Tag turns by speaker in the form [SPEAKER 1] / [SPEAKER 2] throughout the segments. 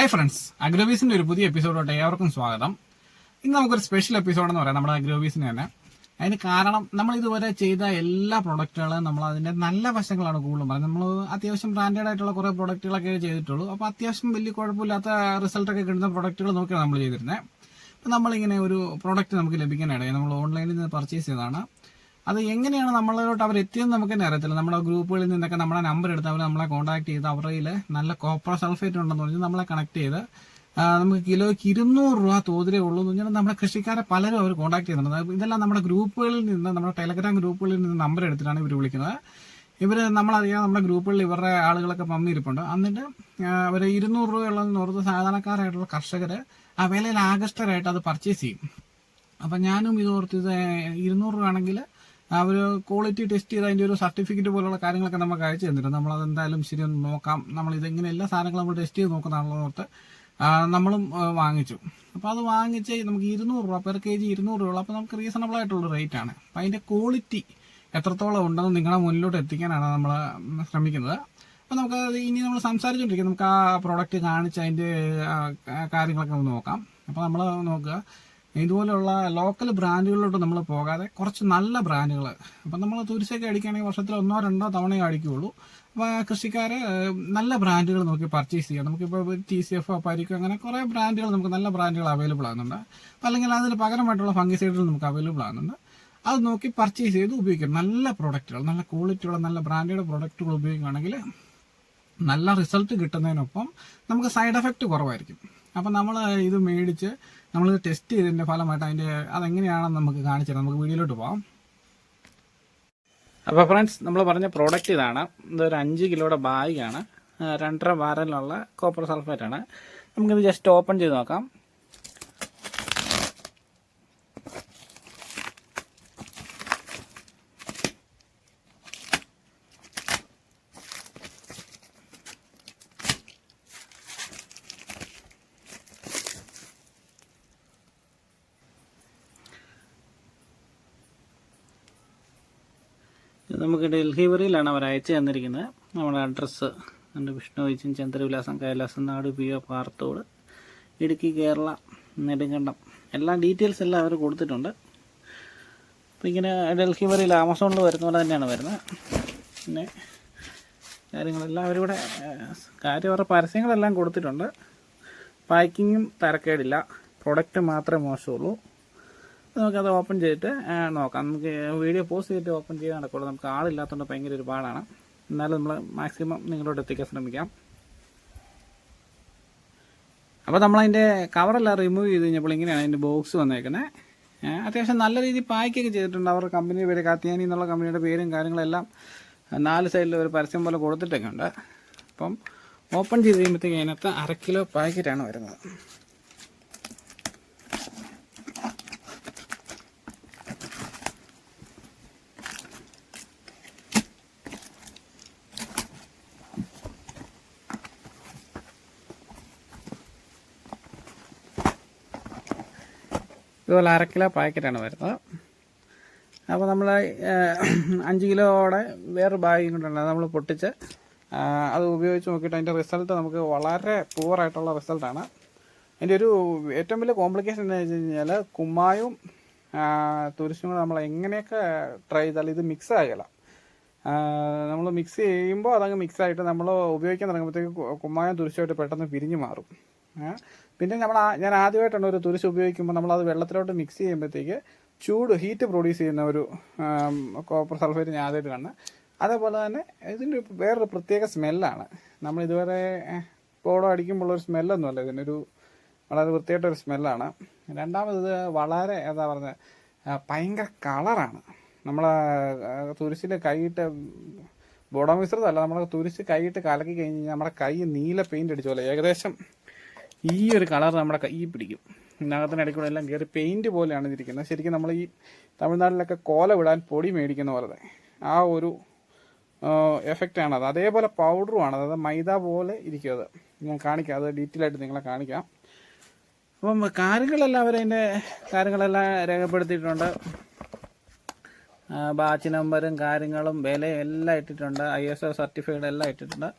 [SPEAKER 1] Hi friends, അഗ്രോവീസിന്റെ ഒരു പുതിയ എപ്പിസോഡോട്ട് ഏവർക്കും സ്വാഗതം. ഇന്ന് നമുക്കൊരു സ്പെഷ്യൽ എപ്പിസോഡ് എന്ന് പറയാം നമ്മുടെ അഗ്രോവീസിന് തന്നെ. അതിന് കാരണം നമ്മൾ ഇതുവരെ ചെയ്ത എല്ലാ പ്രൊഡക്റ്റുകളും നമ്മൾ അതിന്റെ നല്ല വശങ്ങളാണ് കൂടുതലും പറയുന്നത്. നമ്മൾ അത്യാവശ്യം ബ്രാൻഡഡ് ആയിട്ടുള്ള കുറെ പ്രൊഡക്റ്റുകളൊക്കെ ചെയ്തിട്ടുള്ളൂ. അപ്പോൾ അത്യാവശ്യം വലിയ കുഴപ്പമില്ലാത്ത റിസൾട്ടൊക്കെ കിട്ടുന്ന പ്രൊഡക്റ്റുകൾ നോക്കിയാണ് നമ്മൾ ചെയ്തിരുന്നത്. അപ്പം നമ്മളിങ്ങനെ ഒരു പ്രൊഡക്റ്റ് നമുക്ക് ലഭിക്കാനിടയായി. നമ്മൾ ഓൺലൈനിൽ നിന്ന് പർച്ചേസ് ചെയ്തതാണ്. അത് എങ്ങനെയാണ് നമ്മളിലോട്ട് അവർ എത്തിയെന്ന് നമുക്ക് തന്നെ അറിയത്തില്ല. നമ്മുടെ ഗ്രൂപ്പുകളിൽ നിന്നൊക്കെ നമ്മളെ നമ്പർ എടുത്ത് അവർ നമ്മളെ കോൺടാക്ട് ചെയ്ത് അവരുടെ നല്ല കോപ്പർ സൾഫേറ്റ് ഉണ്ടെന്ന് പറഞ്ഞ് നമ്മളെ കണക്ട് ചെയ്ത് നമുക്ക് കിലോയ്ക്ക് 200 രൂപ തോതിലേ ഉള്ളൂ എന്ന് പറഞ്ഞാൽ നമ്മുടെ കൃഷിക്കാരെ പലരും അവർ കോൺടാക്ട് ചെയ്യുന്നുണ്ട്. ഇതെല്ലാം നമ്മുടെ ഗ്രൂപ്പുകളിൽ നിന്ന്, നമ്മുടെ ടെലഗ്രാം ഗ്രൂപ്പുകളിൽ നിന്ന് നമ്പർ എടുത്തിട്ടാണ് ഇവർ വിളിക്കുന്നത്. ഇവർ നമ്മളറിയാം, നമ്മുടെ ഗ്രൂപ്പുകളിൽ ഇവരുടെ ആളുകളൊക്കെ പമ്മിരിപ്പുണ്ട്. എന്നിട്ട് അവർ 200 രൂപയുള്ളതെന്ന് ഓർത്ത് സാധാരണക്കാരായിട്ടുള്ള കർഷകർ ആ വിലയിൽ ആകർഷ്ടരായിട്ട് അത് പർച്ചേസ് ചെയ്യും. അപ്പം ഞാനും ഇത് ഓർത്ത്, ഇത് 200 രൂപ ആണെങ്കിൽ അവർ ക്വാളിറ്റി ടെസ്റ്റ് ചെയ്ത് അതിൻ്റെ ഒരു സർട്ടിഫിക്കറ്റ് പോലുള്ള കാര്യങ്ങളൊക്കെ നമുക്ക് അയച്ചു തന്നിട്ടുണ്ട്. നമ്മളത് എന്തായാലും ശരി ഒന്ന് നോക്കാം, നമ്മളിതെങ്ങനെ എല്ലാ സാധനങ്ങളും നമ്മൾ ടെസ്റ്റ് ചെയ്ത് നോക്കുന്നതാണല്ലോ ഓർത്ത് നമ്മളും വാങ്ങിച്ചു. അപ്പോൾ അത് വാങ്ങിച്ച് നമുക്ക് 200 രൂപ പെർ കെ ജി 200 രൂപ. അപ്പോൾ നമുക്ക് റീസണബിൾ ആയിട്ടുള്ള റേറ്റ് ആണ്. അപ്പോൾ അതിൻ്റെ ക്വാളിറ്റി എത്രത്തോളം ഉണ്ടെന്ന് നിങ്ങളുടെ മുന്നിലോട്ട് എത്തിക്കാനാണ് നമ്മൾ ശ്രമിക്കുന്നത്. അപ്പോൾ നമുക്ക് ഇനി നമ്മൾ സംസാരിച്ചുകൊണ്ടിരിക്കുക, നമുക്ക് ആ പ്രോഡക്റ്റ് കാണിച്ച് അതിൻ്റെ കാര്യങ്ങളൊക്കെ നമുക്ക് നോക്കാം. അപ്പോൾ നമ്മൾ നോക്കുക, ഇതുപോലെയുള്ള ലോക്കൽ ബ്രാൻഡുകളിലോട്ട് നമ്മൾ പോകാതെ കുറച്ച് നല്ല ബ്രാൻഡുകൾ. അപ്പം നമ്മൾ തുരിശൊക്കെ അടിക്കുകയാണെങ്കിൽ വർഷത്തിൽ 1-2 തവണയേ അടിക്കുകയുള്ളൂ. അപ്പോൾ കൃഷിക്കാർ നല്ല ബ്രാൻഡുകൾ നോക്കി പർച്ചേസ് ചെയ്യാം. നമുക്കിപ്പോൾ TCF, പരിക്ക്, അങ്ങനെ കുറേ ബ്രാൻഡുകൾ, നമുക്ക് നല്ല ബ്രാൻഡുകൾ അവൈലബിൾ ആകുന്നുണ്ട്. അല്ലെങ്കിൽ അതിന് പകരമായിട്ടുള്ള ഫംഗിസൈഡുകൾ നമുക്ക് അവൈലബിൾ ആകുന്നുണ്ട്. അത് നോക്കി പർച്ചേസ് ചെയ്ത് ഉപയോഗിക്കാം. നല്ല പ്രൊഡക്റ്റുകൾ, നല്ല ക്വാളിറ്റിയുള്ള നല്ല ബ്രാൻഡഡ് പ്രൊഡക്റ്റുകൾ ഉപയോഗിക്കുകയാണെങ്കിൽ നല്ല റിസൾട്ട് കിട്ടുന്നതിനൊപ്പം നമുക്ക് സൈഡ് എഫക്റ്റ് കുറവായിരിക്കും. അപ്പം നമ്മൾ ഇത് മേടിച്ച് നമ്മളിത് ടെസ്റ്റ് ചെയ്തതിൻ്റെ ഫലമായിട്ട് അതെങ്ങനെയാണെന്ന് നമുക്ക് കാണിച്ചു തരാം. നമുക്ക് വീഡിയോയിലോട്ട് പോകാം. അപ്പോൾ ഫ്രണ്ട്സ്, നമ്മൾ പറഞ്ഞ പ്രോഡക്റ്റ് ഇതാണ്. ഇതൊരു 5 കിലോയുടെ ബാഗാണ്. 2.5 ബാരലുള്ള കോപ്പർ സൾഫേറ്റാണ്. നമുക്കിത് ജസ്റ്റ് ഓപ്പൺ ചെയ്ത് നോക്കാം. നമുക്ക് ഡെലിവറിയിലാണ് അവർ അയച്ചു തന്നിരിക്കുന്നത്. നമ്മുടെ അഡ്രസ്സ് എൻ്റെ വിഷ്ണുവൈച്ചൻ, ചന്ദ്രവിലാസം, കൈലാസം, നാട്, PO, പാറത്തോട്, ഇടുക്കി, കേരള, നെടുങ്കണ്ടം, എല്ലാ ഡീറ്റെയിൽസ് എല്ലാം അവർ കൊടുത്തിട്ടുണ്ട്. അപ്പോൾ ഇങ്ങനെ ഡെലിവറിയിൽ ആമസോണിൽ വരുന്ന പോലെ തന്നെയാണ് വരുന്നത്. പിന്നെ കാര്യങ്ങളെല്ലാം അവരിവിടെ അവരുടെ പരസ്യങ്ങളെല്ലാം കൊടുത്തിട്ടുണ്ട്. പാക്കിങ്ങും തരക്കേടില്ല, പ്രൊഡക്റ്റ് മാത്രമേ മോശമുള്ളൂ. നമുക്കത് ഓപ്പൺ ചെയ്തിട്ട് നോക്കാം. നമുക്ക് വീഡിയോ പോസ്റ്റ് ചെയ്തിട്ട് ഓപ്പൺ ചെയ്ത് നടക്കുള്ളൂ. നമുക്ക് ആളില്ലാത്തതുകൊണ്ട് ഭയങ്കര ഒരു പാടാണ്. എന്നാലും നമ്മൾ മാക്സിമം നിങ്ങളോട് എത്തിക്കാൻ ശ്രമിക്കാം. അപ്പോൾ നമ്മളതിൻ്റെ കവറെല്ലാം റിമൂവ് ചെയ്ത് കഴിഞ്ഞപ്പോൾ ഇങ്ങനെയാണ് അതിൻ്റെ ബോക്സ് വന്നേക്കുന്നത്. അത്യാവശ്യം നല്ല രീതിയിൽ പാക്കൊക്കെ ചെയ്തിട്ടുണ്ട്. അവരുടെ കമ്പനിയുടെ പേര് കാത്തിയാനി എന്നുള്ള കമ്പനിയുടെ പേരും കാര്യങ്ങളെല്ലാം 4 സൈഡിൽ ഒരു പരസ്യം പോലെ കൊടുത്തിട്ടൊക്കെ ഉണ്ട്. അപ്പം ഓപ്പൺ ചെയ്ത് കഴിയുമ്പോഴത്തേക്ക് അതിനകത്ത് 1/2 കിലോ പാക്കറ്റാണ് വരുന്നത്. ഇതുപോലെ 1/2 കിലോ പാക്കറ്റാണ് വരുന്നത്. അപ്പോൾ നമ്മൾ 5 കിലോയുടെ വേറൊരു ബാഗും കൊണ്ടുണ്ട്. നമ്മൾ പൊട്ടിച്ച് അത് ഉപയോഗിച്ച് നോക്കിയിട്ട് അതിൻ്റെ റിസൾട്ട് നമുക്ക് വളരെ പൂവറായിട്ടുള്ള റിസൾട്ടാണ്. അതിൻ്റെ ഒരു ഏറ്റവും വലിയ കോംപ്ലിക്കേഷൻ എന്താണെന്ന് വെച്ച് കഴിഞ്ഞാൽ കുമ്മായവും തുരിശും കൂടെ നമ്മൾ എങ്ങനെയൊക്കെ ട്രൈ ചെയ്താലും ഇത് മിക്സ് ആകില്ല. നമ്മൾ മിക്സ് ചെയ്യുമ്പോൾ അതങ്ങ് മിക്സായിട്ട് നമ്മൾ ഉപയോഗിക്കാൻ തുടങ്ങുമ്പോഴത്തേക്ക് കുമ്മായം തുരിശുമായിട്ട് പെട്ടെന്ന് പിരിഞ്ഞു മാറും. പിന്നെ ഞാൻ ആദ്യമായിട്ടാണ് ഒരു തുരിശ് ഉപയോഗിക്കുമ്പോൾ നമ്മളത് വെള്ളത്തിലോട്ട് മിക്സ് ചെയ്യുമ്പോഴത്തേക്ക് ഹീറ്റ് പ്രൊഡ്യൂസ് ചെയ്യുന്ന ഒരു കോപ്പർ സൾഫേറ്റ് ഞാൻ ആദ്യമായിട്ട് കാണുന്നത്. അതേപോലെ തന്നെ ഇതിൻ്റെ വേറൊരു പ്രത്യേക സ്മെല്ലാണ്. നമ്മളിതുവരെ പോടോ അടിക്കുമ്പോഴുള്ളൊരു സ്മെല്ലൊന്നുമല്ല, ഇതിനൊരു വളരെ വൃത്തിയായിട്ടൊരു സ്മെല്ലാണ്. രണ്ടാമത് ഇത് വളരെ ഭയങ്കര കളറാണ്. നമ്മളെ തുരിശിൽ കൈയിട്ട് ബോഡോമിശ്രിതമല്ല, നമ്മളെ തുരിശ് കൈയിട്ട് കലക്കി കഴിഞ്ഞ് കഴിഞ്ഞാൽ നമ്മുടെ കൈ നീല പെയിൻ്റ് അടിച്ച പോലെ ഏകദേശം ഈ ഒരു കളർ നമ്മുടെ കൈ പിടിക്കും. ഇതിനകത്തിന് ഇടയ്ക്കൂടെ എല്ലാം കയറി പെയിൻറ്റ് പോലെയാണ് ഇതിരിക്കുന്നത്. ശരിക്കും നമ്മൾ ഈ തമിഴ്നാട്ടിലൊക്കെ കോല വിടാൻ പൊടി മേടിക്കുന്ന പോലെ ആ ഒരു എഫക്റ്റാണത്. അതേപോലെ പൗഡറുമാണ്, അതായത് മൈദ പോലെ ഇരിക്കും. അത് ഞാൻ കാണിക്കാം, അത് ഡീറ്റെയിൽ ആയിട്ട് നിങ്ങളെ കാണിക്കാം. അപ്പം കാര്യങ്ങളെല്ലാം അവരതിൻ്റെ കാര്യങ്ങളെല്ലാം രേഖപ്പെടുത്തിയിട്ടുണ്ട്. ബാച്ച് നമ്പറും കാര്യങ്ങളും വിലയും എല്ലാം ഇട്ടിട്ടുണ്ട്. ISO സർട്ടിഫൈഡ് എല്ലാം ഇട്ടിട്ടുണ്ട്.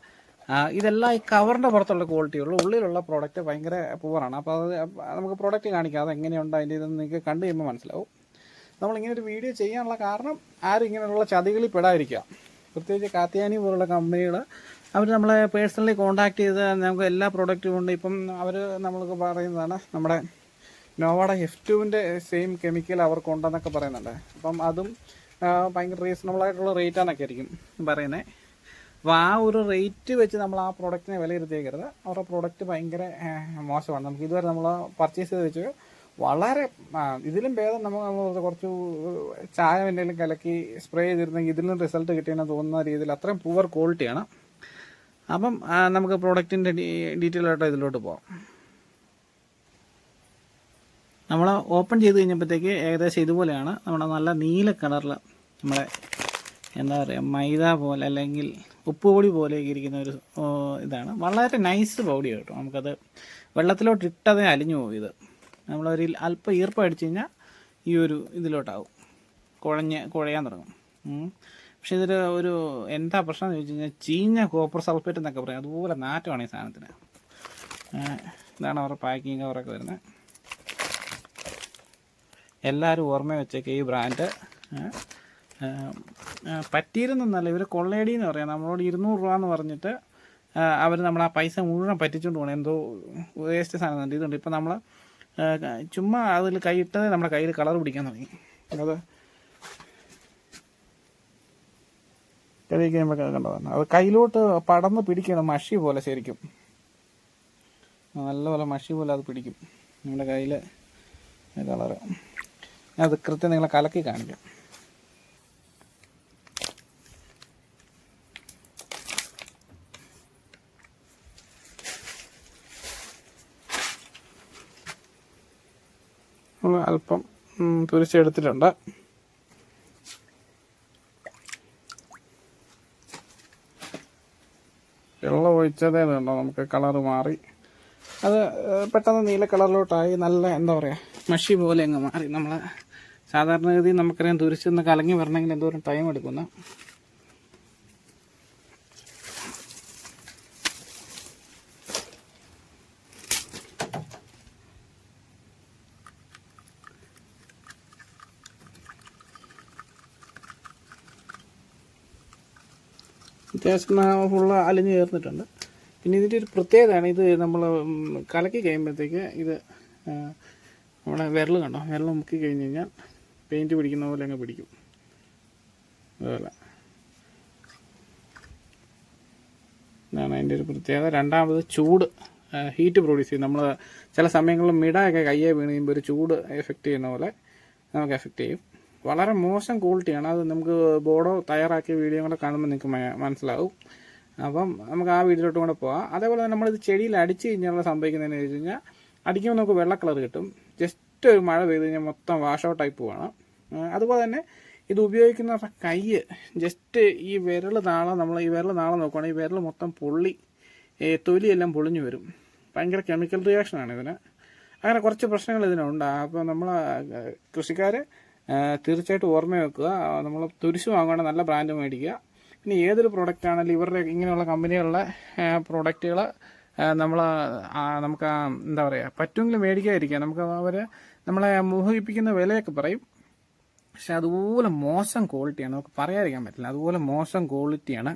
[SPEAKER 1] ഇതെല്ലാം ഈ കവറിൻ്റെ പുറത്തുള്ള ക്വാളിറ്റിയുള്ളൂ, ഉള്ളിലുള്ള പ്രോഡക്റ്റ് ഭയങ്കര പൂവറാണ്. അപ്പോൾ അത് നമുക്ക് പ്രോഡക്റ്റ് കാണിക്കാം, അതെങ്ങനെയുണ്ട് അതിൻ്റെ ഇതെന്ന് നിങ്ങൾക്ക് കണ്ടു കഴിയുമ്പോൾ മനസ്സിലാവും. നമ്മളിങ്ങനെ ഒരു വീഡിയോ ചെയ്യാനുള്ള കാരണം ആരും ഇങ്ങനെയുള്ള ചതികളിൽ പെടാതിരിക്കുക. പ്രത്യേകിച്ച് കാത്യാനി പോലുള്ള കമ്പനികൾ അവർ നമ്മളെ പേഴ്സണലി കോൺടാക്ട് ചെയ്ത് നമുക്ക് എല്ലാ പ്രോഡക്റ്റും ഉണ്ട്. ഇപ്പം അവർ നമ്മൾക്ക് പറയുന്നതാണ് നമ്മുടെ നോവാഡ F2-ൻ്റെ സെയിം കെമിക്കൽ അവർക്കുണ്ടെന്നൊക്കെ പറയുന്നുണ്ട്. അപ്പം അതും ഭയങ്കര റീസണബിളായിട്ടുള്ള റേറ്റാന്നൊക്കെ ആയിരിക്കും പറയുന്നത്. അപ്പോൾ ആ ഒരു റേറ്റ് വെച്ച് നമ്മൾ ആ പ്രോഡക്റ്റിനെ വിലയിരുത്തിയേക്കരുത്. അവരുടെ പ്രോഡക്റ്റ് ഭയങ്കര മോശമാണ്. നമുക്ക് ഇതുവരെ നമ്മൾ പർച്ചേസ് ചെയ്ത് വെച്ച് വളരെ ഇതിലും ഭേദം നമ്മൾ കുറച്ച് ചായ എന്തെങ്കിലും കലക്കി സ്പ്രേ ചെയ്തിരുന്നെങ്കിൽ ഇതിൽ നിന്ന് റിസൾട്ട് കിട്ടിയെന്ന് തോന്നുന്ന രീതിയിൽ അത്രയും പൂവർ ക്വാളിറ്റിയാണ്. അപ്പം നമുക്ക് പ്രോഡക്റ്റിൻ്റെ ഡീറ്റെയിൽ ആയിട്ട് ഇതിലോട്ട് പോകാം. നമ്മൾ ഓപ്പൺ ചെയ്ത് കഴിഞ്ഞപ്പോഴത്തേക്ക് ഏകദേശം ഇതുപോലെയാണ്. നമ്മുടെ നല്ല നീല കളറിൽ നമ്മുടെ എന്താ പറയുക മൈദ പോലെ അല്ലെങ്കിൽ ഉപ്പുപൊടി പോലെയൊക്കെ ഇരിക്കുന്ന ഒരു ഇതാണ്. വളരെ നൈസ് പൗഡി കേട്ടോ. നമുക്കത് വെള്ളത്തിലോട്ട് ഇട്ടതേ അലിഞ്ഞു പോകും. ഇത് നമ്മളൊരു അല്പം ഈർപ്പം അടിച്ചു കഴിഞ്ഞാൽ ഈ ഒരു ഇതിലോട്ടാവും, കുഴയാൻ തുടങ്ങും. പക്ഷെ ഇതൊരു ഒരു എന്താ പ്രശ്നം എന്ന് ചോദിച്ചു കഴിഞ്ഞാൽ ചീഞ്ഞ കോപ്പർ സൾഫേറ്റ് എന്നൊക്കെ പറയും, അതുപോലെ നാറ്റമാണ് ഈ സാധനത്തിന്. ഇതാണ് അവരുടെ പാക്കിങ് കവറൊക്കെ വരുന്നത്. എല്ലാവരും ഓർമ്മ വെച്ചേക്കെ ഈ ബ്രാൻഡ് പറ്റിയിരുന്നല്ല, ഇവർ കൊള്ളയടി എന്ന് പറയാം. നമ്മളോട് 200 രൂപ എന്ന് പറഞ്ഞിട്ട് അവർ നമ്മൾ ആ പൈസ മുഴുവൻ പറ്റിച്ചുകൊണ്ട് പോകണം. എന്തോ വേസ്റ്റ് സാധനം ഇതുണ്ട്. ഇപ്പം നമ്മൾ ചുമ്മാ അതിൽ കൈയിട്ടത് നമ്മുടെ കയ്യിൽ കളർ പിടിക്കാൻ തുടങ്ങി. അത് കഴുകി കഴിയുമ്പോൾ കണ്ടതാണ്. അത് കയ്യിലോട്ട് പടർന്ന് പിടിക്കണം, മഷി പോലെ. ശരിക്കും നല്ലപോലെ മഷി പോലെ അത് പിടിക്കും നിങ്ങളുടെ കയ്യിൽ കളറ്. അത് കൃത്യം നിങ്ങളെ കലക്കി കാണിക്കാം. നമ്മൾ അല്പം തുരിച്ചെടുത്തിട്ടുണ്ട്. വെള്ളം ഒഴിച്ചതേ ഉണ്ടോ നമുക്ക് കളറ് മാറി. അത് പെട്ടെന്ന് നീല കളറിലോട്ടായി നല്ല എന്താ പറയുക മഷി പോലെ അങ്ങ് മാറി. നമ്മൾ സാധാരണഗതി നമുക്കറിയാം തുരിച്ചൊന്ന് കലങ്ങി വരണമെങ്കിൽ എന്തോരം ടൈം എടുക്കുന്ന. അത്യാവശ്യം ഫുള്ള് അലിഞ്ഞ് ചേർന്നിട്ടുണ്ട്. പിന്നെ ഇതിൻ്റെ ഒരു പ്രത്യേകതയാണ്, ഇത് നമ്മൾ കലക്കി കഴിയുമ്പോഴത്തേക്ക് ഇത് നമ്മുടെ വിരൽ കണ്ടോ, വിരൽ മുക്കി കഴിഞ്ഞ് കഴിഞ്ഞാൽ പെയിൻറ്റ് പിടിക്കുന്ന പോലെ അങ്ങ് പിടിക്കും. അതുപോലെ ഇതാണ് അതിൻ്റെ ഒരു പ്രത്യേകത. രണ്ടാമത് ചൂട്, ഹീറ്റ് പ്രൊഡ്യൂസ് ചെയ്യും. നമ്മൾ ചില സമയങ്ങളിൽ മിടയൊക്കെ കയ്യെ വീണ് കഴിയുമ്പോൾ ഒരു ചൂട് എഫക്റ്റ് ചെയ്യുന്ന പോലെ നമുക്ക് എഫക്റ്റ് ചെയ്യും. വളരെ മോശം ക്വാളിറ്റിയാണ്. അത് നമുക്ക് ബോർഡോ തയ്യാറാക്കിയ വീഡിയോ കൂടെ കാണുമ്പോൾ നിങ്ങൾക്ക് മനസ്സിലാവും. അപ്പം നമുക്ക് ആ വീഡിയോയിലോട്ടും കൂടെ പോകാം. അതേപോലെ തന്നെ നമ്മളിത് ചെടിയിൽ അടിച്ച് കഴിഞ്ഞാൽ സംഭവിക്കുന്നതെന്ന് വെച്ച് കഴിഞ്ഞാൽ അടിക്കുമ്പോൾ നമുക്ക് വെള്ള കളർ കിട്ടും. ജസ്റ്റ് ഒരു മഴ പെയ്ത് കഴിഞ്ഞാൽ മൊത്തം വാഷ് ഔട്ട് ആയി പോവാണ്. അതുപോലെ തന്നെ ഇത് ഉപയോഗിക്കുന്ന കൈ ജസ്റ്റ് ഈ വിരൽ നാളെ നമ്മൾ ഈ വിരൽ നാളെ നോക്കുകയാണെങ്കിൽ ഈ വിരൽ മൊത്തം പൊള്ളി തൊലിയെല്ലാം പൊളിഞ്ഞു വരും. ഭയങ്കര കെമിക്കൽ റിയാക്ഷനാണ് ഇതിന്. അങ്ങനെ കുറച്ച് പ്രശ്നങ്ങൾ ഇതിനുണ്ട്. അപ്പോൾ നമ്മൾ കൃഷിക്കാർ തീർച്ചയായിട്ടും ഓർമ്മ വെക്കുക, നമ്മൾ തുരിശ് വാങ്ങുകയാണെങ്കിൽ നല്ല ബ്രാൻഡ് മേടിക്കുക. പിന്നെ ഏതൊരു പ്രോഡക്റ്റ് ആണെങ്കിലും ഇവരുടെ ഇങ്ങനെയുള്ള കമ്പനികളുടെ പ്രോഡക്റ്റുകൾ നമുക്ക് എന്താ പറയുക പറ്റുമെങ്കിലും മേടിക്കാതിരിക്കുക. നമുക്ക് അവർ നമ്മളെ മോഹിപ്പിക്കുന്ന വിലയൊക്കെ പറയും, പക്ഷെ അതുപോലെ മോശം ക്വാളിറ്റിയാണ്. നമുക്ക് പറയാതിരിക്കാൻ പറ്റില്ല, അതുപോലെ മോശം ക്വാളിറ്റിയാണ്.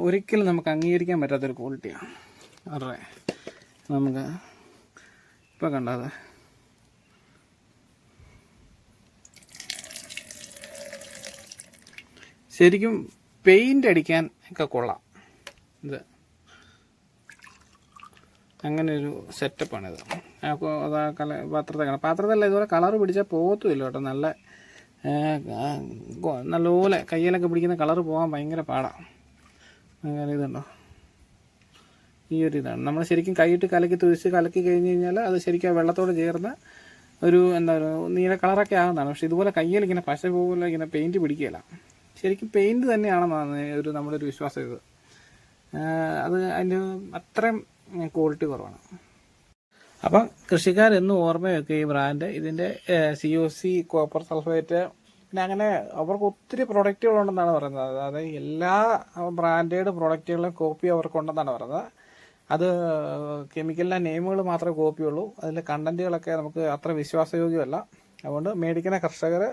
[SPEAKER 1] ഒരിക്കലും നമുക്ക് അംഗീകരിക്കാൻ പറ്റാത്തൊരു ക്വാളിറ്റിയാണ് അവരുടെ. നമുക്ക് ഇപ്പോൾ കണ്ടത് ശരിക്കും പെയിൻ്റ് അടിക്കാൻ ഒക്കെ കൊള്ളാം. ഇത് അങ്ങനെ ഒരു സെറ്റപ്പാണിത്. അപ്പോൾ അതാ പാത്രത്തിലല്ല ഇതുപോലെ കളർ പിടിച്ചാൽ പോകത്തുമില്ല കേട്ടോ. നല്ലപോലെ കയ്യിലൊക്കെ പിടിക്കുന്ന കളറ് പോകാൻ ഭയങ്കര പാടാണ്. അങ്ങനെ ഇതുണ്ടോ, ഈ ഒരു ഇതാണ്. നമ്മൾ ശരിക്കും കൈയിട്ട് കലക്കി കഴിഞ്ഞ് കഴിഞ്ഞാൽ അത് ശരിക്കും വെള്ളത്തോട് ചേർന്ന് ഒരു എന്താ പറയുക നീല കളറൊക്കെ ആകുന്നതാണ്. പക്ഷെ ഇതുപോലെ കയ്യിൽ ഇങ്ങനെ പശ പോലെ ഇങ്ങനെ പെയിൻറ്റ് പിടിക്കുകയില്ല. ശരിക്കും പെയിൻറ്റ് തന്നെയാണെന്നാണ് നമ്മുടെ ഒരു വിശ്വാസം. ഇത് അത് അതിൻ്റെ അത്രയും ക്വാളിറ്റി കുറവാണ്. അപ്പം കൃഷിക്കാരെന്നും ഓർമ്മ വെക്കുക ഈ ബ്രാൻഡ്. ഇതിൻ്റെ COC കോപ്പർ സൾഫേറ്റ് പിന്നെ അങ്ങനെ അവർക്ക് ഒത്തിരി പ്രൊഡക്റ്റുകളുണ്ടെന്നാണ് പറയുന്നത്. അതായത് എല്ലാ ബ്രാൻഡഡ് പ്രൊഡക്റ്റുകളും കോപ്പി അവർക്കുണ്ടെന്നാണ് പറയുന്നത്. അത് കെമിക്കലിൻ്റെ നെയിമുകൾ മാത്രമേ കോപ്പിയുള്ളൂ, അതിലെ കണ്ടൻറ്റുകളൊക്കെ നമുക്ക് അത്ര വിശ്വാസയോഗ്യമല്ല. അതുകൊണ്ട് മേടിക്കുന്ന കർഷകർ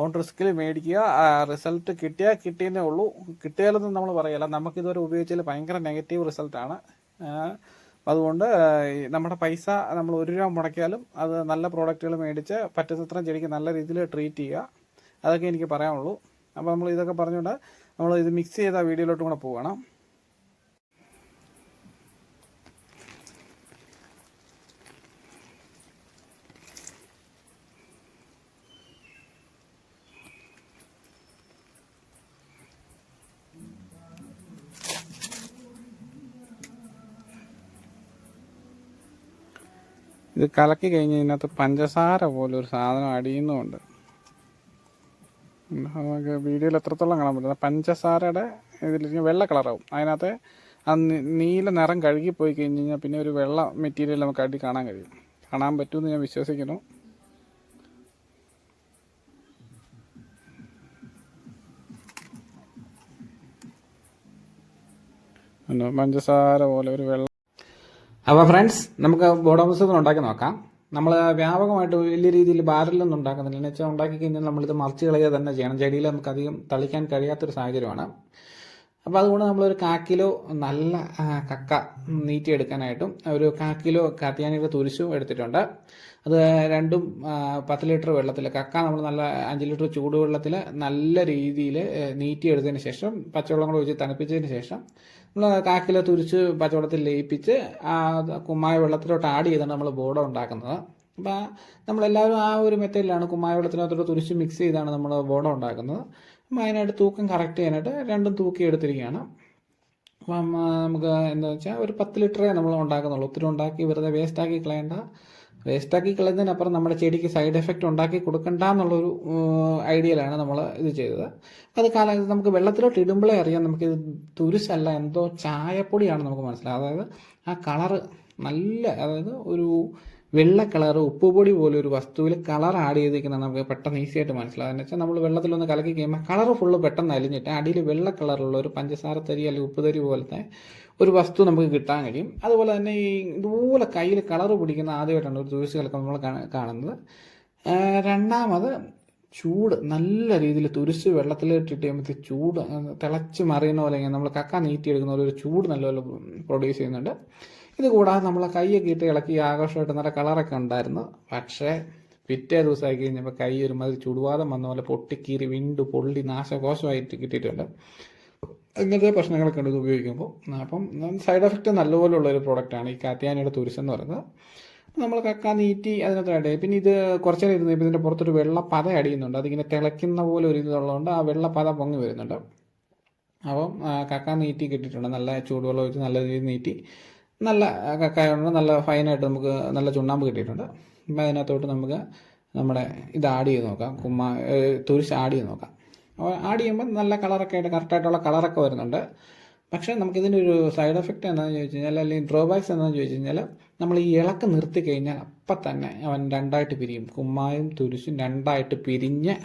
[SPEAKER 1] ഓൺ റിസ്കിൽ മേടിക്കുക. റിസൾട്ട് കിട്ടിയാൽ കിട്ടിയെന്നേ ഉള്ളൂ. കിട്ടിയാലൊന്നും നമ്മൾ പറയല്ല, നമുക്കിതുവരെ ഉപയോഗിച്ചാൽ ഭയങ്കര നെഗറ്റീവ് റിസൾട്ടാണ്. അതുകൊണ്ട് നമ്മുടെ പൈസ നമ്മൾ 1 രൂപ മുടക്കിയാലും അത് നല്ല പ്രോഡക്റ്റുകൾ മേടിച്ച് പറ്റുന്നത്ര ചെടിക്ക് നല്ല രീതിയിൽ ട്രീറ്റ് ചെയ്യുക. അതൊക്കെ എനിക്ക് പറയാനുള്ളൂ. അപ്പോൾ നമ്മൾ ഇതൊക്കെ പറഞ്ഞുകൊണ്ട് നമ്മൾ ഇത് മിക്സ് ചെയ്ത വീഡിയോയിലോട്ടും കൂടെ പോവുകയാണ്. ഇത് കലക്കി കഴിഞ്ഞ് ഇതിനകത്ത് പഞ്ചസാര പോലെ ഒരു സാധനം അടിയുന്നുമുണ്ട്. നമുക്ക് വീഡിയോയിൽ എത്രത്തോളം കാണാൻ പറ്റുന്നത്, പഞ്ചസാരയുടെ ഇതിൽ വെള്ള കളറാവും. അതിനകത്ത് ആ നീല നിറം കഴുകിപ്പോയി കഴിഞ്ഞ് കഴിഞ്ഞാൽ പിന്നെ ഒരു വെള്ള മെറ്റീരിയൽ നമുക്ക് അടി കാണാൻ പറ്റുമെന്ന് ഞാൻ വിശ്വസിക്കുന്നു. പഞ്ചസാര പോലെ ഒരു വെള്ള. അപ്പോൾ ഫ്രണ്ട്സ്, നമുക്ക് ബോഡോ മിശ്രിതം ഉണ്ടാക്കി നോക്കാം. നമ്മൾ വ്യാപകമായിട്ട് വലിയ രീതിയിൽ ബാരലൊന്നും ഉണ്ടാക്കുന്നില്ല. എന്ന് വെച്ചാൽ ഉണ്ടാക്കി കഴിഞ്ഞാൽ നമ്മളിത് മറിച്ച് കളയുക തന്നെ ചെയ്യണം. ചെടിയിൽ നമുക്ക് അധികം തളിക്കാൻ കഴിയാത്തൊരു സാഹചര്യമാണ്. അപ്പോൾ അതുകൊണ്ട് നമ്മളൊരു 1/4 കിലോ നല്ല കക്ക നീറ്റിയെടുക്കാനായിട്ടും ഒരു 1/4 കിലോ കാത്തിയാനിയുടെ തുരിശും എടുത്തിട്ടുണ്ട്. അത് രണ്ടും 10 ലിറ്റർ വെള്ളത്തിൽ, കക്ക നമ്മൾ നല്ല 5 ലിറ്റർ ചൂടുവെള്ളത്തിൽ നല്ല രീതിയിൽ നീറ്റിയെടുത്തതിന് ശേഷം പച്ചവെള്ളം കൂടെ ഒഴിച്ച് തണുപ്പിച്ചതിന് ശേഷം നമ്മൾ 1/4 കിലോ തുരിച്ച് പച്ചവെള്ളത്തിൽ ലയിപ്പിച്ച് കുമ്മായ വെള്ളത്തിലോട്ട് ആഡ് ചെയ്താണ് നമ്മൾ ബോഡോ ഉണ്ടാക്കുന്നത്. അപ്പോൾ നമ്മളെല്ലാവരും ആ ഒരു മെത്തേഡിലാണ് കുമ്മായ വെള്ളത്തിനകത്തോട്ട് തുരിച്ച് മിക്സ് ചെയ്താണ് നമ്മൾ ബോഡോ ഉണ്ടാക്കുന്നത്. അപ്പം അതിനായിട്ട് തൂക്കം കറക്റ്റ് ചെയ്യാനായിട്ട് രണ്ടും തൂക്കി എടുത്തിരിക്കുകയാണ്. അപ്പം നമുക്ക് എന്താ വെച്ചാൽ ഒരു 10 ലിറ്ററേ നമ്മൾ ഉണ്ടാക്കുന്നുള്ളൂ. ഒത്തിരി ഉണ്ടാക്കി വെറുതെ വേസ്റ്റാക്കി കളയേണ്ട. വേസ്റ്റാക്കി കളയുന്നതിനപ്പുറം നമ്മുടെ ചെടിക്ക് സൈഡ് എഫക്റ്റ് ഉണ്ടാക്കി കൊടുക്കണ്ട എന്നുള്ളൊരു ഐഡിയയിലാണ് നമ്മൾ ഇത് ചെയ്തത്. അത് നമുക്ക് വെള്ളത്തിലോട്ട് ഇടുമ്പോഴേ അറിയാം നമുക്കിത് തുരിശല്ല, എന്തോ ചായപ്പൊടിയാണ് നമുക്ക് മനസ്സിലാവും. അതായത് ആ കളറ് നല്ല, അതായത് ഒരു വെള്ള കളറ് ഉപ്പുപൊടി പോലെ ഒരു വസ്തുവിൽ കളർ ആഡ് ചെയ്തിരിക്കുന്നത് നമുക്ക് പെട്ടെന്ന് ഈസി ആയിട്ട് മനസ്സിലാവും. എന്ന് വെച്ചാൽ നമ്മൾ വെള്ളത്തിലൊന്ന് കലക്കി കഴിയുമ്പോൾ കളറ് ഫുള്ള് പെട്ടെന്ന് അലിഞ്ഞിട്ട് അടിയിൽ വെള്ള കളറുള്ള ഒരു പഞ്ചസാര തരി അല്ലെങ്കിൽ ഉപ്പ് തരി പോലത്തെ ഒരു വസ്തു നമുക്ക് കിട്ടാൻ കഴിയും. അതുപോലെ തന്നെ ഈ ഇതുപോലെ കയ്യിൽ കളറ് പിടിക്കുന്ന ആദ്യമായിട്ടാണ് ഒരു തുരിശ് കലക്കം നമ്മൾ കാണുന്നത്. രണ്ടാമത് ചൂട്, നല്ല രീതിയിൽ തുരിശ് വെള്ളത്തിലിട്ടിട്ട് കഴിയുമ്പോൾ ചൂട് തിളച്ച് മറിയുന്ന പോലെ നമ്മൾ കക്ക നീറ്റിയെടുക്കുന്ന പോലെ ഒരു ചൂട് നല്ലപോലെ പ്രൊഡ്യൂസ് ചെയ്യുന്നുണ്ട്. ഇത് കൂടാതെ നമ്മളെ കൈയൊക്കെ ഇട്ട് ഇളക്കി ആഘോഷമായിട്ട് നല്ല കളറൊക്കെ ഉണ്ടായിരുന്നു. പക്ഷേ പിറ്റേ ദിവസമായി കഴിഞ്ഞപ്പോൾ കൈ ഒരുമാതിരി ചുടുവാദം വന്ന പോലെ പൊട്ടിക്കീറി വിണ്ടു പൊള്ളി നാശകോശമായിട്ട് കിട്ടിയിട്ടുണ്ട്. അങ്ങനത്തെ പ്രശ്നങ്ങളൊക്കെ ഉണ്ട് ഇത് ഉപയോഗിക്കുമ്പോൾ. അപ്പം സൈഡ് എഫക്റ്റ് നല്ലപോലെ ഉള്ളൊരു പ്രോഡക്റ്റാണ് ഈ കാത്തിയാനിയുടെ തുരിശെന്ന് പറയുന്നത്. നമ്മൾ കക്ക നീറ്റി അതിനകത്ത് ആഡ് ചെയ്യും. പിന്നെ ഇത് കുറച്ച് നേരം ഇരുന്ന് ഇതിൻ്റെ പുറത്തൊരു വെള്ള പത അടിയുന്നുണ്ട്. അതിങ്ങനെ തിളയ്ക്കുന്ന പോലെ ഒരു ഇതുള്ളതുകൊണ്ട് ആ വെള്ള പത പൊങ്ങി വരുന്നുണ്ട്. അപ്പം കക്ക നീറ്റി കിട്ടിയിട്ടുണ്ട്. നല്ല ചൂടുവെള്ളം ഒഴിച്ച് നല്ല രീതിയിൽ നീറ്റി നല്ല കക്കായതുകൊണ്ട് നല്ല ഫൈനായിട്ട് നമുക്ക് നല്ല ചുണ്ണാമ്പ് കിട്ടിയിട്ടുണ്ട്. അപ്പം അതിനകത്തോട്ട് നമുക്ക് നമ്മുടെ ഇത് ആഡ് ചെയ്ത് നോക്കാം, തുരിശ് ആഡ് ചെയ്ത് നോക്കാം. അപ്പോൾ ആഡ് ചെയ്യുമ്പോൾ നല്ല കളറൊക്കെ ആയിട്ട് കറക്റ്റായിട്ടുള്ള കളറൊക്കെ വരുന്നുണ്ട്. പക്ഷേ നമുക്കിതിൻ്റെ ഒരു സൈഡ് എഫക്റ്റ് എന്താണെന്ന് ചോദിച്ചു കഴിഞ്ഞാൽ, അല്ലെങ്കിൽ ഡ്രോബാക്സ് എന്താണെന്ന് ചോദിച്ചു കഴിഞ്ഞാൽ, നമ്മൾ ഈ ഇളക്ക് നിർത്തി കഴിഞ്ഞാൽ അപ്പം തന്നെ അവൻ രണ്ടായിട്ട് പിരിയും. കുമ്മായും തുരിശും രണ്ടായിട്ട് പിരിഞ്ഞ്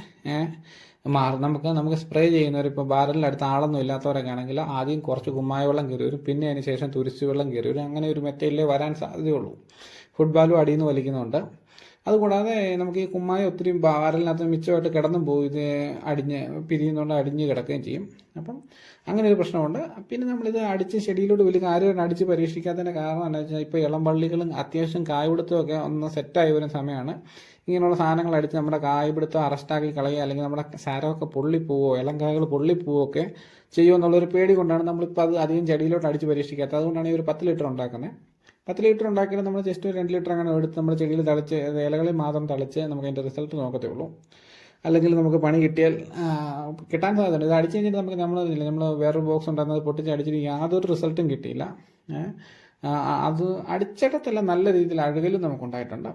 [SPEAKER 1] മാറും. നമുക്ക് സ്പ്രേ ചെയ്യുന്നവർ ഇപ്പോൾ ബാരലിനടുത്ത് ആളൊന്നും ഇല്ലാത്തവരൊക്കെ ആണെങ്കിൽ ആദ്യം കുറച്ച് കുമ്മായ വെള്ളം കയറി വരും, പിന്നെ അതിന് ശേഷം തുരിശ് വെള്ളം കയറി വരും. അങ്ങനെ ഒരു മെത്തേഡിലേ വരാൻ സാധ്യതയുള്ളൂ. ഫുട്ബോളും അടിയിൽ നിന്ന് വലിക്കുന്നുണ്ട്. അതുകൂടാതെ നമുക്ക് ഈ കുമ്മായ ഒത്തിരി ബാരലിനകത്ത് മിച്ചമായിട്ട് കിടന്നും പോകും. ഇത് പിരിയുന്നതുകൊണ്ട് അടിഞ്ഞ് കിടക്കുകയും ചെയ്യും. അപ്പം അങ്ങനെ ഒരു പ്രശ്നമുണ്ട്. പിന്നെ നമ്മളിത് അടിച്ച് ചെടിയിലോട്ട് വലിയ കാര്യമായിട്ട് അടിച്ച് പരീക്ഷിക്കാത്തതിൻ്റെ കാരണം എന്താണെന്ന് വെച്ചാൽ ഇപ്പോൾ ഇളംപള്ളികളും അത്യാവശ്യം കായ്പിടുത്തമൊക്കെ ഒന്ന് സെറ്റായി വരുന്ന സമയമാണ്. ഇങ്ങനെയുള്ള സാധനങ്ങൾ അടിച്ച് നമ്മുടെ കായ്പിടുത്തം അറസ്റ്റാക്കി കളയുക, അല്ലെങ്കിൽ നമ്മുടെ സാരമൊക്കെ പൊള്ളിപ്പോവോ ഇളം കായകൾ പൊള്ളിപ്പോവോ ഒക്കെ ചെയ്യുമോ എന്നുള്ളൊരു പേടി കൊണ്ടാണ് നമ്മളിപ്പോൾ അത് അധികം ചെടിയിലോട്ട് അടിച്ച് പരീക്ഷിക്കാത്തത്. അതുകൊണ്ടാണ് ഈ ഒരു 10 ലിറ്റർ ഉണ്ടാക്കുന്നത്. 10 ലിറ്റർ ഉണ്ടാക്കിയിട്ട് നമ്മൾ ജസ്റ്റ് ഒരു 2 ലിറ്റർ അങ്ങനെ എടുത്ത് നമ്മുടെ ചെടിയിൽ തളിച്ച് ഇലകളിൽ മാത്രം തളിച്ച് നമുക്ക് അതിൻ്റെ റിസൾട്ട് നോക്കത്തേ ഉള്ളൂ. അല്ലെങ്കിൽ നമുക്ക് പണി കിട്ടിയാൽ കിട്ടാൻ സാധ്യതയുണ്ട്. ഇത് അടിച്ച് കഴിഞ്ഞിട്ട് നമ്മൾ വേറൊരു ബോക്സ് ഉണ്ടാകുന്നത് പൊട്ടിച്ച് അടിച്ചിട്ട് യാതൊരു റിസൾട്ടും കിട്ടിയില്ല. അത് അടിച്ചിടത്തല്ല നല്ല രീതിയിൽ അഴുകലും നമുക്കുണ്ടായിട്ടുണ്ട്.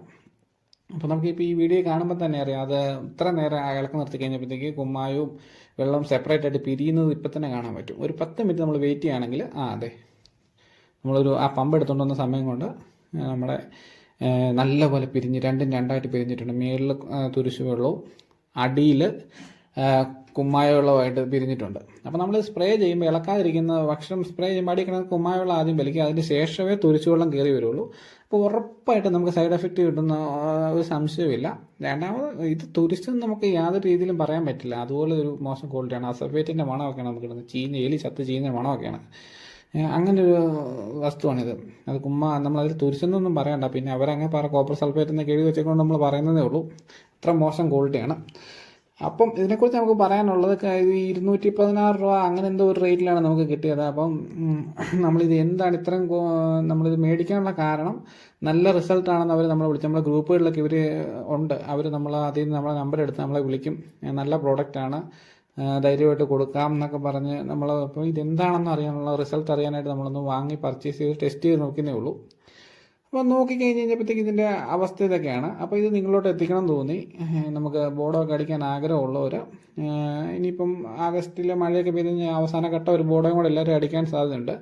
[SPEAKER 1] അപ്പോൾ നമുക്കിപ്പോൾ ഈ വീഡിയോ കാണുമ്പോൾ തന്നെ അറിയാം, അത് ഇത്ര നേരം ഇളക്ക് നിർത്തി കഴിഞ്ഞപ്പോഴത്തേക്ക് കുമ്മായവും വെള്ളവും സെപ്പറേറ്റ് ആയിട്ട് പിരിയുന്നത് ഇപ്പം തന്നെ കാണാൻ പറ്റും. ഒരു 10 മിനിറ്റ് നമ്മൾ വെയിറ്റ് ചെയ്യുകയാണെങ്കിൽ അതെ, നമ്മളൊരു ആ പമ്പ് എടുത്തുകൊണ്ട് വന്ന സമയം കൊണ്ട് നമ്മുടെ നല്ലപോലെ പിരിഞ്ഞ് രണ്ടും രണ്ടായിട്ട് പിരിഞ്ഞിട്ടുണ്ട്. മേളിൽ തുരിശ് വെള്ളവും അടിയിൽ കുമ്മായവെള്ളമായിട്ട് പിരിഞ്ഞിട്ടുണ്ട്. അപ്പോൾ നമ്മൾ സ്പ്രേ ചെയ്യുമ്പോൾ ഇളക്കാതിരിക്കുന്ന ഭക്ഷണം സ്പ്രേ ചെയ്യുമ്പോൾ അടി കിടക്കുന്ന കുമ്മായവെള്ളം ആദ്യം വലിക്കുക, അതിന് ശേഷമേ തുരിച്ചുവെള്ളം കയറി വരുള്ളൂ. അപ്പോൾ ഉറപ്പായിട്ട് നമുക്ക് സൈഡ് എഫക്റ്റ് കിട്ടുന്ന ഒരു സംശയമില്ല. രണ്ടാമത് ഇത് തുരിച്ചെന്ന് നമുക്ക് യാതൊരു രീതിയിലും പറയാൻ പറ്റില്ല, അതുപോലെ ഒരു മോശം ക്വാളിറ്റിയാണ്. അസർഫേറ്റിൻ്റെ മണമൊക്കെയാണ് നമുക്ക് കിട്ടുന്നത്, എലി ചത്ത് ചീഞ്ഞ മണമൊക്കെയാണ്. അങ്ങനെ ഒരു വസ്തുവാണിത്. അത് നമ്മളതിൽ തുരിച്ചെന്നൊന്നും പറയണ്ട, പിന്നെ അവരങ്ങനെ കോപ്പർ സൾഫേറ്റ് എന്നൊക്കെ എഴുതി വെച്ചേക്കൊണ്ട് നമ്മൾ പറയുന്നതേ ഉള്ളൂ. അത്ര മോശം ക്വാളിറ്റിയാണ്. അപ്പം ഇതിനെക്കുറിച്ച് നമുക്ക് പറയാനുള്ളത് 216 രൂപ അങ്ങനെ എന്തോ ഒരു റേറ്റിലാണ് നമുക്ക് കിട്ടിയത്. അപ്പം നമ്മളിത് എന്താണ് ഇത്രയും നമ്മളിത് മേടിക്കാനുള്ള കാരണം, നല്ല റിസൾട്ടാണെന്ന് അവർ നമ്മളെ വിളിച്ചു. നമ്മുടെ ഗ്രൂപ്പുകളിലൊക്കെ ഇവർ ഉണ്ട്, അവർ അതിൽ നിന്ന് നമ്മളെ നമ്പർ എടുത്ത് നമ്മളെ വിളിക്കും. നല്ല പ്രോഡക്റ്റാണ്, ധൈര്യമായിട്ട് കൊടുക്കാം എന്നൊക്കെ പറഞ്ഞ് അപ്പോൾ ഇതെന്താണെന്ന് അറിയാനുള്ള റിസൾട്ട് അറിയാനായിട്ട് നമ്മളൊന്ന് വാങ്ങി പർച്ചേസ് ചെയ്ത് ടെസ്റ്റ് ചെയ്ത് നോക്കുന്നേ ഉള്ളൂ. അപ്പോൾ നോക്കിക്കഴിഞ്ഞ് കഴിഞ്ഞപ്പോഴത്തേക്ക് ഇതിൻ്റെ അവസ്ഥ ഇതൊക്കെയാണ്. അപ്പോൾ ഇത് നിങ്ങളോട്ട് എത്തിക്കണം തോന്നി. നമുക്ക് ബോർഡൊക്കെ അടിക്കാൻ ആഗ്രഹമുള്ളവർ, ഇനിയിപ്പം ആഗസ്റ്റിലെ മഴയൊക്കെ പെയ്ത് കഴിഞ്ഞാൽ അവസാനഘട്ട ഒരു ബോർഡും കൂടെ എല്ലാവരും അടിക്കാൻ സാധ്യതയുണ്ട്.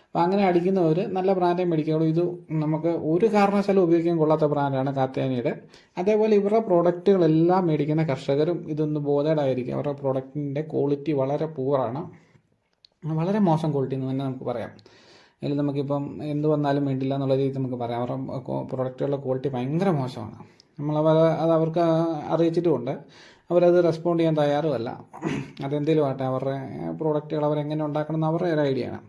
[SPEAKER 1] അപ്പോൾ അങ്ങനെ അടിക്കുന്നവർ നല്ല ബ്രാൻഡേ മേടിക്കുകയുള്ളൂ. ഇത് നമുക്ക് ഒരു കാരണവശാലും ഉപയോഗിക്കാൻ കൊള്ളാത്ത ബ്രാൻഡാണ് കാത്യാനിയുടെ. അതേപോലെ ഇവരുടെ പ്രോഡക്റ്റുകളെല്ലാം മേടിക്കുന്ന കർഷകരും ഇതൊന്ന് ബോധേഡായിരിക്കും. അവരുടെ പ്രോഡക്റ്റിൻ്റെ ക്വാളിറ്റി വളരെ പൂറാണ്, വളരെ മോശം ക്വാളിറ്റി എന്ന് തന്നെ നമുക്ക് പറയാം. അതിൽ നമുക്കിപ്പം എന്ത് വന്നാലും വേണ്ടില്ല എന്നുള്ള രീതിയിൽ നമുക്ക് പറയാം. അവരുടെ പ്രൊഡക്റ്റുകളുടെ ക്വാളിറ്റി ഭയങ്കര മോശമാണ്. അത് അവർക്ക് അറിയിച്ചിട്ടുമുണ്ട്. അവരത് റെസ്പോണ്ട് ചെയ്യാൻ തയ്യാറുമല്ല. അതെന്തെങ്കിലും ആട്ടെ, അവരുടെ പ്രോഡക്റ്റുകൾ അവരെങ്ങനെ ഉണ്ടാക്കണം എന്ന് അവരുടെ ഒരു ഐഡിയ ആണ്.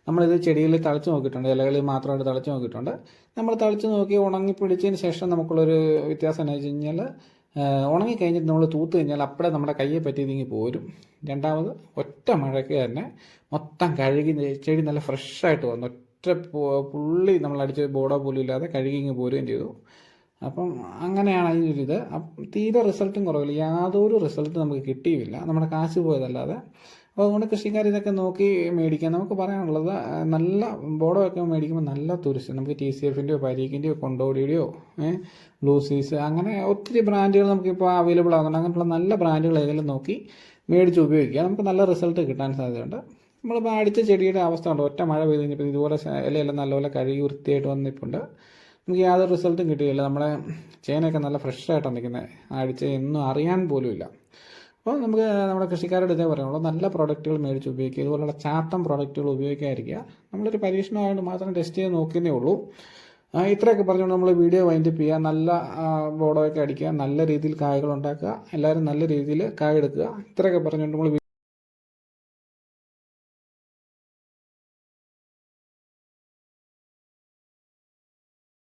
[SPEAKER 1] നമ്മളിത് ചെടിയിൽ തളിച്ച് നോക്കിയിട്ടുണ്ട്, ഇലകളിൽ മാത്രമായിട്ട് തളിച്ച് നോക്കിയിട്ടുണ്ട്. നമ്മൾ തളിച്ച് നോക്കി ഉണങ്ങി പിടിച്ചതിന് ശേഷം നമുക്കുള്ളൊരു വ്യത്യാസം എന്ന് വെച്ച് കഴിഞ്ഞാൽ, ഉണങ്ങിക്കഴിഞ്ഞിട്ട് നമ്മൾ തൂത്ത് കഴിഞ്ഞാൽ അപ്പോഴേ നമ്മുടെ കയ്യെ പറ്റി ഇതിങ്ങി പോരും. രണ്ടാമത് ഒറ്റ മഴയ്ക്ക് തന്നെ മൊത്തം കഴുകി ചെടി നല്ല ഫ്രഷായിട്ട് വന്നു. ഒറ്റ പുള്ളി നമ്മളടിച്ച് ബോർഡോ പോലും ഇല്ലാതെ കഴുകി ഇങ്ങ് പോരുകയും ചെയ്തു. അപ്പം അങ്ങനെയാണ് അതിനൊരിത്. തീരെ റിസൾട്ടും കുറവില്ല, യാതൊരു റിസൾട്ടും നമുക്ക് കിട്ടിയില്ല, നമ്മുടെ കാശ് പോയതല്ലാതെ. അപ്പോൾ അതുകൊണ്ട് കൃഷിക്കാർ ഇതൊക്കെ നോക്കി മേടിക്കാൻ. നമുക്ക് പറയാനുള്ളത്, നല്ല ബോർഡൊക്കെ മേടിക്കുമ്പോൾ നല്ല തുരിശ് നമുക്ക് TCFൻ്റെയോ പരീക്കിൻ്റെയോ കൊണ്ടോടിയുടെയോ ബ്ലൂ സീസ് അങ്ങനെ ഒത്തിരി ബ്രാൻഡുകൾ നമുക്കിപ്പോൾ അവൈലബിൾ ആകുന്നുണ്ട്. അങ്ങനെയുള്ള നല്ല ബ്രാൻഡുകൾ ഏതെങ്കിലും നോക്കി മേടിച്ച് ഉപയോഗിക്കുക, നമുക്ക് നല്ല റിസൾട്ട് കിട്ടാൻ സാധ്യതയുണ്ട്. നമ്മളിപ്പോൾ അടിച്ച ചെടിയുടെ അവസ്ഥ ഉണ്ട്, ഒറ്റ മഴ പെയ്ത് കഴിഞ്ഞപ്പോൾ ഇതുപോലെ ഇലയെല്ലാം നല്ലപോലെ കഴുകി വൃത്തിയായിട്ട് വന്നിട്ടുണ്ട്. നമുക്ക് യാതൊരു റിസൾട്ടും കിട്ടുകയില്ല. നമ്മളെ ചേനയൊക്കെ നല്ല ഫ്രഷായിട്ടാണ് നിൽക്കുന്നത്, അടിച്ച ഒന്നും അറിയാൻ പോലും ഇല്ല. അപ്പോൾ നമുക്ക് നമ്മുടെ കൃഷിക്കാരോട് ഇതേ പറയുള്ളൂ, നല്ല പ്രോഡക്റ്റുകൾ മേടിച്ച് ഉപയോഗിക്കുക. ഇതുപോലുള്ള ചാത്തൻ പ്രോഡക്റ്റുകൾ ഉപയോഗിക്കാതിരിക്കുക. നമ്മളൊരു പരീക്ഷണമായിട്ട് മാത്രം ടെസ്റ്റ് ചെയ്ത് നോക്കുന്നേ ഉള്ളൂ. ഇത്രയൊക്കെ പറഞ്ഞുകൊണ്ട് നമ്മൾ വീഡിയോ വൈൻഡപ്പ് ചെയ്യുക. നല്ല ബോർഡൊക്കെ അടിക്കുക, നല്ല രീതിയിൽ കായകൾ ഉണ്ടാക്കുക, എല്ലാവരും നല്ല രീതിയിൽ കായ എടുക്കുക. ഇത്രയൊക്കെ പറഞ്ഞുകൊണ്ട് നമ്മൾ